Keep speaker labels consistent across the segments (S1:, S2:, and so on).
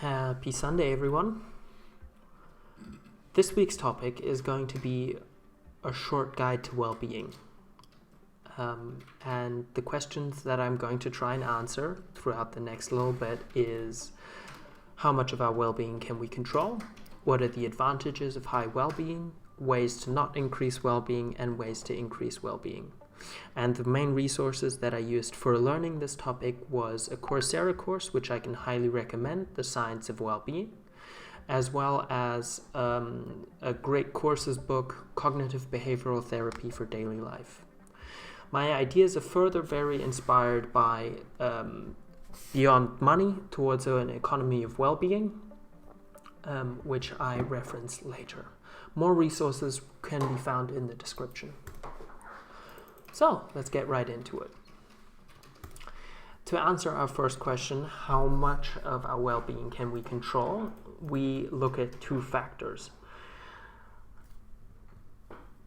S1: Happy Sunday, everyone. This week's topic is going to be a short guide to well-being. And the questions that I'm going to try and answer throughout the next little bit is: how much of our well-being can we control? What are the advantages of high well-being? Ways to not increase well-being and ways to increase well-being. And the main resources that I used for learning this topic was a Coursera course, which I can highly recommend, The Science of Well-being, as well as a great courses book, Cognitive Behavioral Therapy for Daily Life. My ideas are further very inspired by Beyond Money Towards an Economy of Well-being, which I reference later. More resources can be found in the description. So let's get right into it. To answer our first question, how much of our well-being can we control? We look at two factors.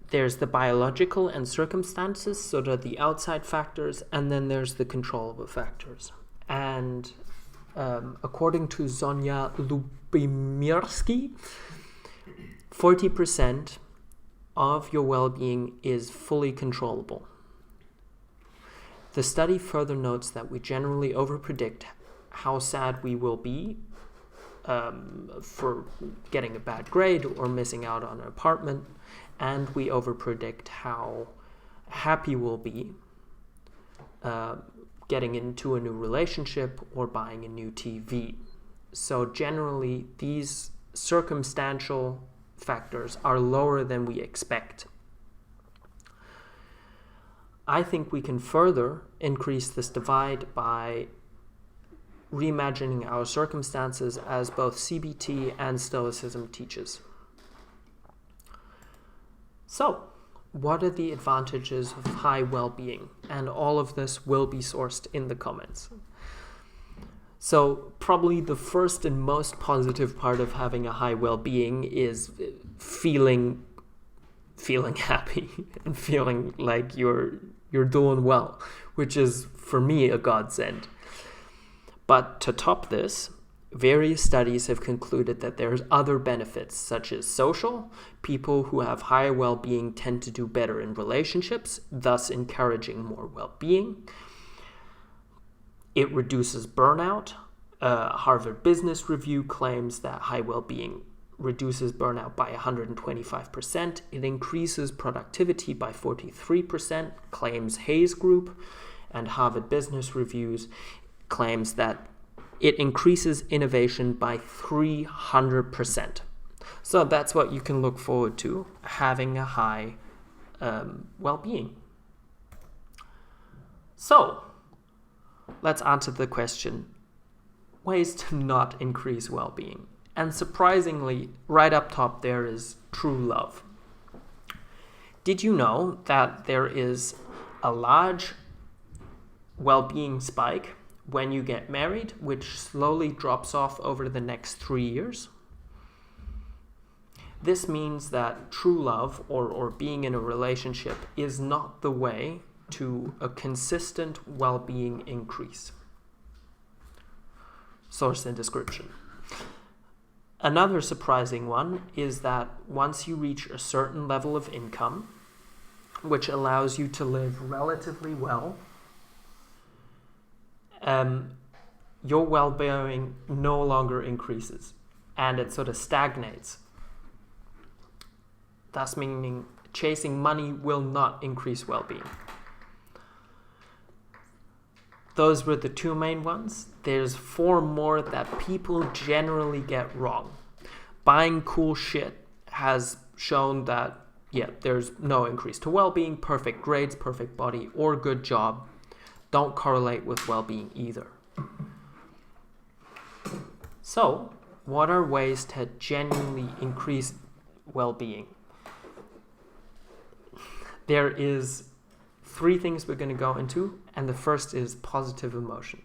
S1: There's the biological and circumstances, so they're the outside factors, and then there's the controllable factors. And according to Sonja Lubimirsky, 40% of your well-being is fully controllable. The study further notes that we generally overpredict how sad we will be for getting a bad grade or missing out on an apartment, and we overpredict how happy we'll be getting into a new relationship or buying a new TV. So generally, these circumstantial factors are lower than we expect. I think we can further increase this divide by reimagining our circumstances, as both CBT and Stoicism teaches. So, what are the advantages of high well-being? And all of this will be sourced in the comments. So, probably the first and most positive part of having a high well-being is feeling happy and feeling like you're doing well, which is, for me, a godsend. But to top this, various studies have concluded that there's other benefits, such as social. People who have higher well-being tend to do better in relationships, thus encouraging more well-being. It reduces burnout. Harvard Business Review claims that high well-being reduces burnout by 125%. It increases productivity by 43%, claims Hayes Group, and Harvard Business Reviews claims that it increases innovation by 300%. So that's what you can look forward to, having a high well-being. So let's answer the question: ways to not increase well-being. And surprisingly, right up top there is true love. Did you know that there is a large well-being spike when you get married, which slowly drops off over the next 3 years? This means that true love or being in a relationship is not the way to a consistent well-being increase. Source and description. Another surprising one is that once you reach a certain level of income, which allows you to live relatively well, your well-being no longer increases, and it sort of stagnates. Thus meaning chasing money will not increase well-being. Those were the two main ones. There's 4 more that people generally get wrong. Buying cool shit has shown that, there's no increase to well-being. Perfect grades, perfect body, or good job don't correlate with well-being either. So, what are ways to genuinely increase well-being? There is 3 things we're going to go into, and the first is positive emotion.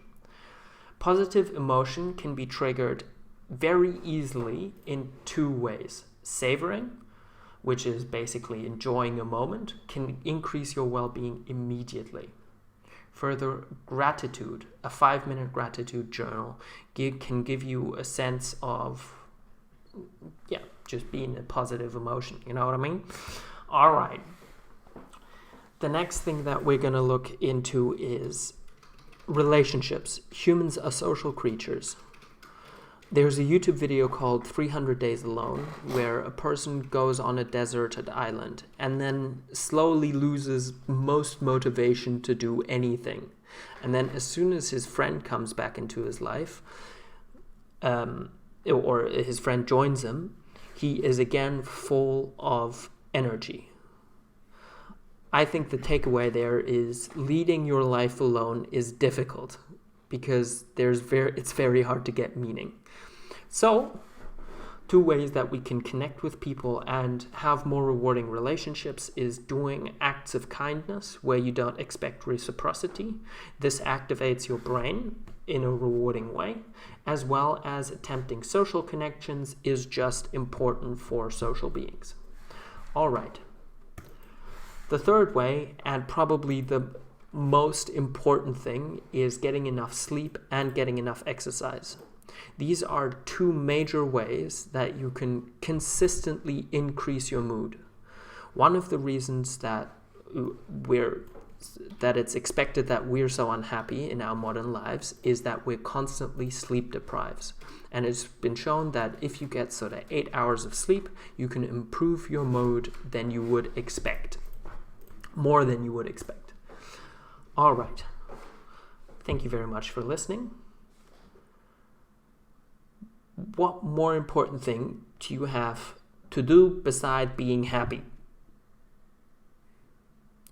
S1: Positive emotion can be triggered very easily in 2 ways. Savoring, which is basically enjoying a moment, can increase your well-being immediately. Further, gratitude, a 5-minute gratitude journal can give you a sense of, just being a positive emotion. You know what I mean? All right. The next thing that we're going to look into is relationships. Humans are social creatures. There's a YouTube video called 300 Days Alone, where a person goes on a deserted island and then slowly loses most motivation to do anything. And then as soon as his friend comes back into his life, or his friend joins him, he is again full of energy. I think the takeaway there is leading your life alone is difficult because it's very hard to get meaning. So, 2 ways that we can connect with people and have more rewarding relationships is doing acts of kindness where you don't expect reciprocity. This activates your brain in a rewarding way, as well as attempting social connections is just important for social beings. All right. The third way, and probably the most important thing, is getting enough sleep and getting enough exercise. These are 2 major ways that you can consistently increase your mood. One of the reasons that it's expected that we're so unhappy in our modern lives is that we're constantly sleep deprived. And it's been shown that if you get sort of 8 hours of sleep, you can improve your mood than you would expect. More than you would expect. All right. Thank you very much for listening. What more important thing do you have to do beside being happy?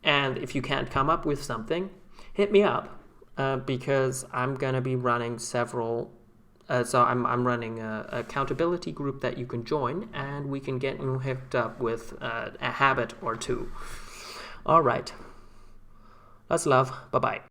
S1: And if you can't come up with something, hit me up because I'm going to be running several. I'm running a accountability group that you can join, and we can get you hooked up with a habit or 2. All right. Lots of love. Bye-bye.